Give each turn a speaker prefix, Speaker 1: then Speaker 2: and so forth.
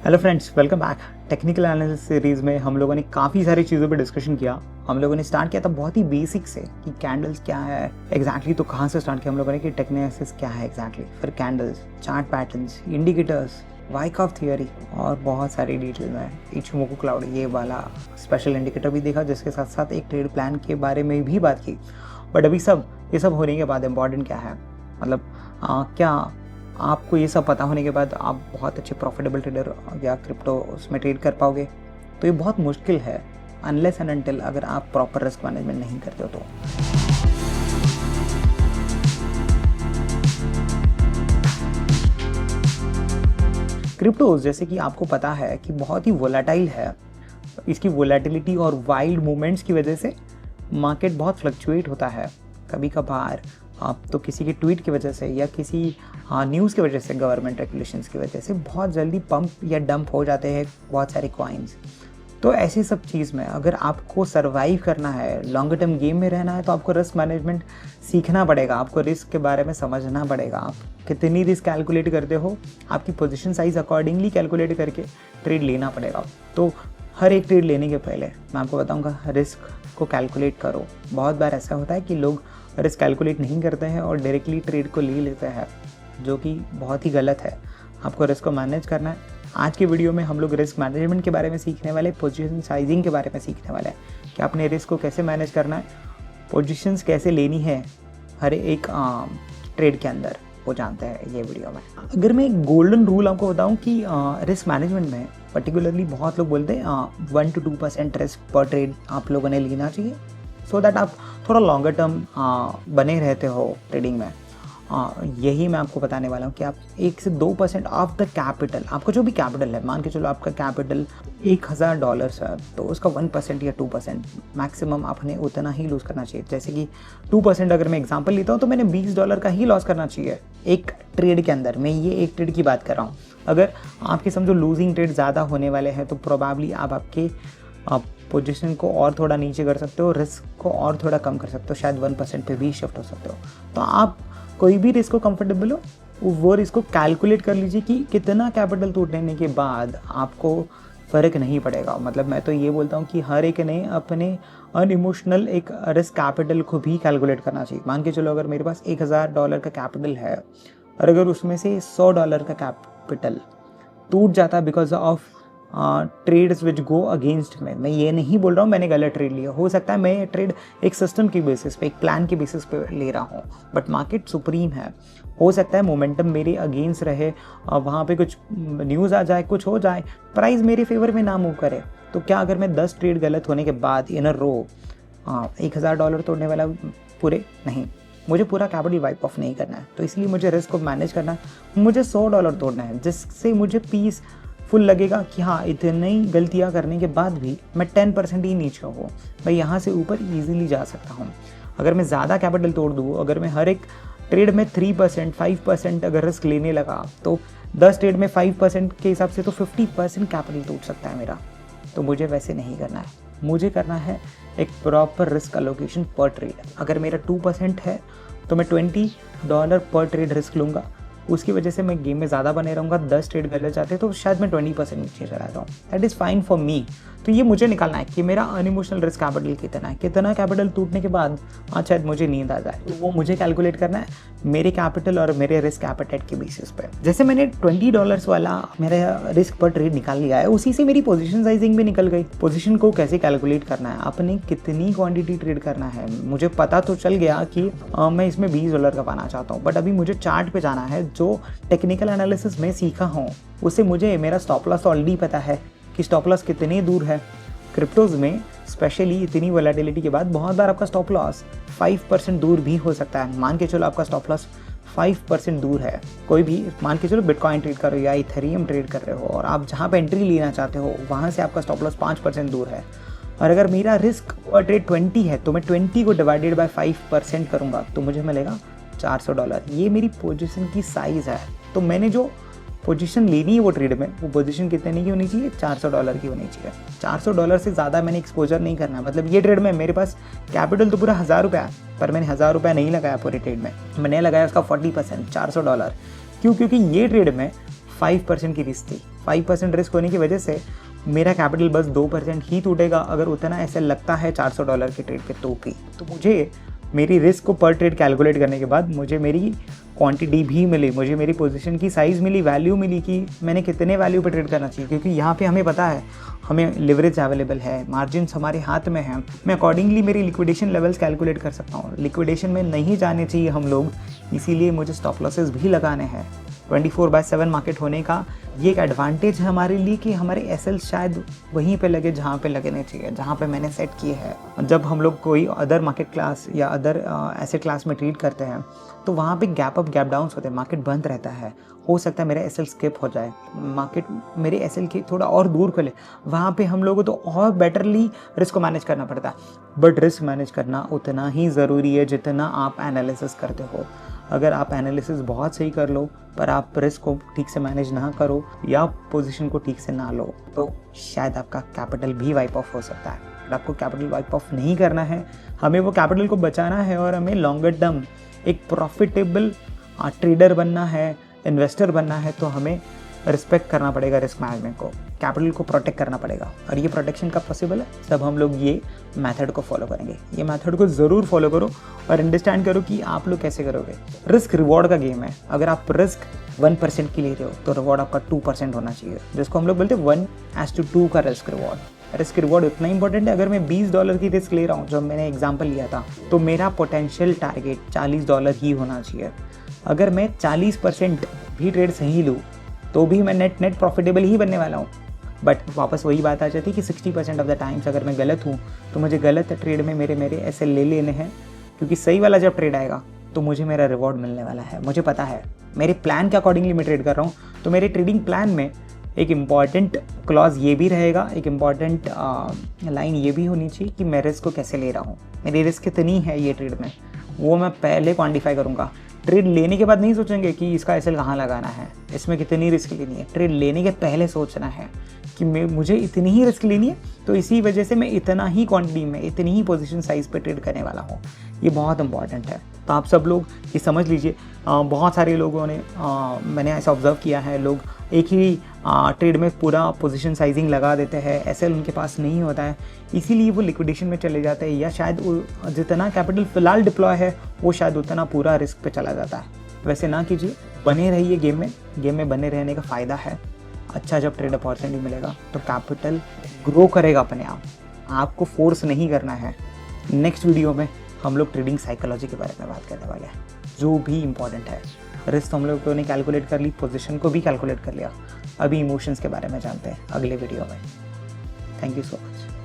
Speaker 1: Hello friends, welcome back. Technical analysis series में हम लोगों ने काफ़ी सारी चीज़ों पे डिस्कशन किया। हम लोगों ने स्टार्ट किया था बहुत ही बेसिक से कि कैंडल्स क्या है एग्जैक्टली। तो कहाँ से स्टार्ट किया हम लोगों ने कि टेक्निक्स क्या है एग्जैक्टली, फिर candles, chart patterns, indicators, Wyckoff theory और बहुत सारी डिटेल में इचिमोकू क्लाउड ये वाला स्पेशल इंडिकेटर भी देखा, जिसके साथ साथ एक ट्रेड प्लान के बारे में भी बात की। बट अभी ये सब होने के बाद इम्पॉर्टेंट क्या है, मतलब क्या आपको ये सब पता होने के बाद आप बहुत अच्छे प्रॉफिटेबल ट्रेडर या क्रिप्टो उसमें ट्रेड कर पाओगे? तो ये बहुत मुश्किल है अनलेस एंड अनटिल अगर आप प्रॉपर रिस्क मैनेजमेंट नहीं करते हो तो। क्रिप्टोज जैसे कि आपको पता है कि बहुत ही वोलेटाइल है। इसकी वोलेटिलिटी और वाइल्ड मूवमेंट्स की वजह से मार्केट बहुत फ्लक्चुएट होता है। कभी कभार तो किसी के ट्वीट की वजह से या किसी न्यूज़ की वजह से, गवर्नमेंट रेगुलेशंस की वजह से बहुत जल्दी पंप या डंप हो जाते हैं बहुत सारे कॉइन्स। तो ऐसी सब चीज़ में अगर आपको सर्वाइव करना है, लॉन्ग टर्म गेम में रहना है, तो आपको रिस्क मैनेजमेंट सीखना पड़ेगा। आपको रिस्क के बारे में समझना पड़ेगा। आप कितनी रिस्क कैलकुलेट करते हो, आपकी पोजीशन साइज अकॉर्डिंगली कैलकुलेट करके ट्रेड लेना पड़ेगा। तो हर एक ट्रेड लेने के पहले मैं आपको बताऊंगा रिस्क को कैलकुलेट करो। बहुत बार ऐसा होता है कि लोग रिस्क कैलकुलेट नहीं करते हैं और डायरेक्टली ट्रेड को ले लेते हैं, जो कि बहुत ही गलत है। आपको रिस्क को मैनेज करना है। आज की वीडियो में हम लोग रिस्क मैनेजमेंट के बारे में सीखने वाले, पोजीशन साइजिंग के बारे में सीखने वाले हैं कि आपने रिस्क को कैसे मैनेज करना है, पोजीशंस कैसे लेनी है हर एक ट्रेड के अंदर, वो जानते हैं ये वीडियो में। अगर मैं एक गोल्डन रूल आपको बताऊं कि रिस्क मैनेजमेंट में पर्टिकुलरली बहुत लोग बोलते हैं 1 to 2% रिस्क पर ट्रेड आप लोगों ने लेना चाहिए, सो दैट आप थोड़ा लॉन्गर टर्म बने रहते हो ट्रेडिंग में। यही मैं आपको बताने वाला हूँ कि आप 1 से 2% ऑफ द कैपिटल, आपका जो भी कैपिटल है, मान के चलो आपका कैपिटल $1000 है, तो उसका 1% या 2% मैक्सिमम आपने उतना ही लूज़ करना चाहिए। जैसे कि 2% अगर मैं एग्जांपल लेता हूँ तो मैंने $20 का ही लॉस करना चाहिए एक ट्रेड के अंदर। मैं ये एक ट्रेड की बात कर रहा हूँ। अगर आपके समझो लूजिंग ट्रेड ज़्यादा होने वाले हैं तो प्रोबेबली आप आपके पोजीशन को और थोड़ा नीचे कर सकते हो, रिस्क को और थोड़ा कम कर सकते हो, शायद 1% पे भी शिफ्ट हो सकते हो। तो आप कोई भी रिस्क को कंफर्टेबल हो वो रिस्क को कैलकुलेट कर लीजिए कि कितना कैपिटल तोड़ने के बाद आपको फ़र्क नहीं पड़ेगा। मतलब मैं तो ये बोलता हूँ कि हर एक ने अपने अनइमोशनल एक रिस्क कैपिटल को भी कैलकुलेट करना चाहिए। मान के चलो अगर मेरे पास $1000 का कैपिटल है और अगर उसमें से $100 का कैपिटल टूट जाता because of trades which go against में, मैं ये नहीं बोल रहा हूँ मैंने गलत ट्रेड लिया, हो सकता है मैं ये ट्रेड एक सिस्टम की बेसिस पे, एक प्लान की बेसिस पे ले रहा हूँ, बट मार्केट सुप्रीम है। हो सकता है मोमेंटम मेरे अगेंस्ट रहे, वहाँ पे कुछ न्यूज़ आ जाए, कुछ हो जाए, प्राइस मेरे फेवर में ना मूव करे, तो क्या अगर मैं 10 ट्रेड गलत होने के बाद इन अ रो $1000 तोड़ने वाला पूरे नहीं, मुझे पूरा कैपिटल वाइप ऑफ नहीं करना है। तो इसलिए मुझे रिस्क को मैनेज करना है, मुझे $100 तोड़ना है, जिससे मुझे पीस फुल लगेगा कि हाँ इतनी गलतियाँ करने के बाद भी मैं 10% ही नीचे हूँ, मैं यहाँ से ऊपर ईजिली जा सकता हूँ। अगर मैं ज़्यादा कैपिटल तोड़ दूँ, अगर मैं हर एक ट्रेड में 3%, 5% अगर रिस्क लेने लगा, तो 10 ट्रेड में 5% के हिसाब से तो 50% कैपिटल टूट सकता है मेरा। तो मुझे वैसे नहीं करना है, मुझे करना है एक प्रॉपर रिस्क एलोकेशन पर ट्रेड। अगर मेरा 2% है तो मैं $20 पर ट्रेड रिस्क लूँगा, उसकी वजह से मैं गेम में ज़्यादा बने रहूँगा। 10 ट्रेड गलत जाते तो शायद मैं 20% नीचे चला जाता हूँ, that is fine for me. तो ये मुझे निकालना है कि मेरा अनइमोशनल रिस्क कैपिटल कितना है, कितना कैपिटल टूटने के बाद शायद मुझे नींद आ जाए, तो वो मुझे कैलकुलेट करना है मेरे कैपिटल और मेरे रिस्क एपेटाइट के बेसिस पे। जैसे मैंने $20 वाला मेरा रिस्क पर ट्रेड निकाल लिया है, उसी से मेरी पोजीशन साइजिंग भी निकल गई। पोजीशन को कैसे कैलकुलेट करना है, आपने कितनी क्वांटिटी ट्रेड करना है, मुझे पता तो चल गया कि मैं इसमें $20 का पाना चाहता हूँ, बट अभी मुझे चार्ट पे जाना है। जो टेक्निकल एनालिसिस में सीखा हूँ उससे मुझे मेरा स्टॉप लॉस ऑलरेडी पता है कि स्टॉप लॉस कितनी दूर है। क्रिप्टोज में स्पेशली इतनी वोलेटिलिटी के बाद बहुत बार आपका स्टॉप लॉस 5% दूर भी हो सकता है। मान के चलो आपका स्टॉप लॉस 5% दूर है, कोई भी मान के चलो बिटकॉइन ट्रेड कर रहे हो या इथेरियम ट्रेड कर रहे हो और आप जहाँ पे एंट्री लेना चाहते हो वहाँ से आपका स्टॉप लॉस 5% दूर है, और अगर मेरा रिस्क पर ट्रेड 20 है तो मैं 20 को डिवाइडेड बाय 5% करूँगा तो मुझे मिलेगा $400। ये मेरी पोजीशन की साइज़ है। तो मैंने जो पोजीशन लेनी है वो ट्रेड में, वो पोजीशन कितने की होनी चाहिए, $400 की होनी चाहिए। $400 से ज़्यादा मैंने एक्सपोजर नहीं करना है। मतलब ये ट्रेड में मेरे पास कैपिटल तो पूरा $1000 है, पर मैंने $1000 नहीं लगाया पूरे ट्रेड में, मैंने लगाया उसका 40%, $400। क्यों? क्योंकि ये ट्रेड में 5% की रिस्क थी। 5% रिस्क होने की वजह से मेरा कैपिटल बस 2% ही टूटेगा अगर उतना ऐसा लगता है $400 के ट्रेड पे तो मुझे मेरी रिस्क को पर ट्रेड कैलकुलेट करने के बाद मुझे मेरी क्वांटिटी भी मिली, मुझे मेरी पोजीशन की साइज़ मिली, वैल्यू मिली कि मैंने कितने वैल्यू पे ट्रेड करना चाहिए, क्योंकि यहाँ पे हमें पता है हमें लिवरेज अवेलेबल है, मार्जिन्स हमारे हाथ में हैं। मैं अकॉर्डिंगली मेरी लिक्विडेशन लेवल्स कैलकुलेट कर सकता हूँ। लिक्विडेशन में नहीं जाने चाहिए हम लोग, इसीलिए मुझे स्टॉप लॉसेस भी लगाने हैं। 24/7 मार्केट होने का ये एक एडवांटेज है हमारे लिए कि हमारे एसएल शायद वहीं पे लगे जहाँ पे लगने चाहिए, जहाँ पे मैंने सेट किए हैं। जब हम लोग कोई अदर मार्केट क्लास या अदर एसेट क्लास में ट्रेड करते हैं तो वहाँ पे गैप अप गैप डाउन्स होते हैं, मार्केट बंद रहता है, हो सकता है मेरा एसएल स्किप हो जाए, मार्केट मेरे एसएल के थोड़ा और दूर खुले, वहाँ पे हम लोगों को तो और बेटरली रिस्क को मैनेज करना पड़ता है। बट रिस्क मैनेज करना उतना ही ज़रूरी है जितना आप एनालिसिस करते हो। अगर आप एनालिसिस बहुत सही कर लो पर आप रिस्क को ठीक से मैनेज ना करो या पोजीशन को ठीक से ना लो तो शायद आपका कैपिटल भी वाइप ऑफ हो सकता है। अगर आपको कैपिटल वाइप ऑफ नहीं करना है, हमें वो कैपिटल को बचाना है और हमें लॉन्गर टर्म एक प्रॉफिटेबल ट्रेडर बनना है, इन्वेस्टर बनना है, तो हमें रिस्पेक्ट करना पड़ेगा रिस्क मैनेजमेंट को, कैपिटल को प्रोटेक्ट करना पड़ेगा। और ये प्रोटेक्शन कब पॉसिबल है? जब हम लोग ये मेथड को फॉलो करेंगे। ये मेथड को ज़रूर फॉलो करो और अंडरस्टैंड करो कि आप लोग कैसे करोगे। रिस्क रिवॉर्ड का गेम है। अगर आप रिस्क 1% की ले रहे हो तो रिवॉर्ड आपका 2% होना चाहिए, जिसको हम लोग बोलते हैं 1:2 का रिस्क रिवॉर्ड। रिस्क रिवॉर्ड उतना इंपॉर्टेंट है। अगर मैं $20 की रिस्क ले रहा हूँ, जब मैंने एग्जाम्पल लिया था, तो मेरा पोटेंशियल टारगेट $40 ही होना चाहिए। अगर मैं 40% भी ट्रेड सही लूँ तो भी मैं नेट प्रॉफिटेबल ही बनने वाला हूँ। बट वापस वही बात आ जाती है कि 60% ऑफ द टाइम्स अगर मैं गलत हूँ तो मुझे गलत ट्रेड में मेरे ऐसे ले लेने हैं, क्योंकि सही वाला जब ट्रेड आएगा तो मुझे मेरा रिवॉर्ड मिलने वाला है। मुझे पता है मेरे प्लान के अकॉर्डिंगली मैं ट्रेड कर रहा हूँ, तो मेरे ट्रेडिंग प्लान में एक इम्पॉर्टेंट क्लॉज ये भी रहेगा, एक इम्पॉर्टेंट लाइन ये भी होनी चाहिए कि मैं रिस्क को कैसे ले रहा हूँ, मेरी रिस्क कितनी है ये ट्रेड में, वो मैं पहले क्वान्टिफाई करूँगा। ट्रेड लेने के बाद नहीं सोचेंगे कि इसका एसएल कहाँ लगाना है, इसमें कितनी रिस्क लेनी है। ट्रेड लेने के पहले सोचना है कि मुझे इतनी ही रिस्क लेनी है, तो इसी वजह से मैं इतना ही क्वांटिटी में, इतनी ही पोजीशन साइज़ पे ट्रेड करने वाला हूँ। ये बहुत इंपॉर्टेंट है। तो आप सब लोग ये समझ लीजिए। बहुत सारे लोगों ने मैंने ऐसा ऑब्जर्व किया है, लोग एक ही ट्रेड में पूरा पोजीशन साइजिंग लगा देते हैं, एसएल उनके पास नहीं होता है, इसीलिए वो लिक्विडेशन में चले जाते हैं, या शायद वो जितना कैपिटल फिलहाल डिप्लॉय है वो शायद उतना पूरा रिस्क पे चला जाता है। वैसे ना कीजिए, बने रहिए गेम में बने रहने का फ़ायदा है। अच्छा जब ट्रेड अपॉर्चुनिटी मिलेगा तो कैपिटल ग्रो करेगा अपने आप, आपको फोर्स नहीं करना है। नेक्स्ट वीडियो में हम लोग ट्रेडिंग साइकोलॉजी के बारे में बात करने वाले हैं, जो भी इंपॉर्टेंट है। रिस्क हम लोगों ने कैलकुलेट कर ली, पोजीशन को भी कैलकुलेट कर लिया, अभी इमोशंस के बारे में जानते हैं अगले वीडियो में। Thank you so much.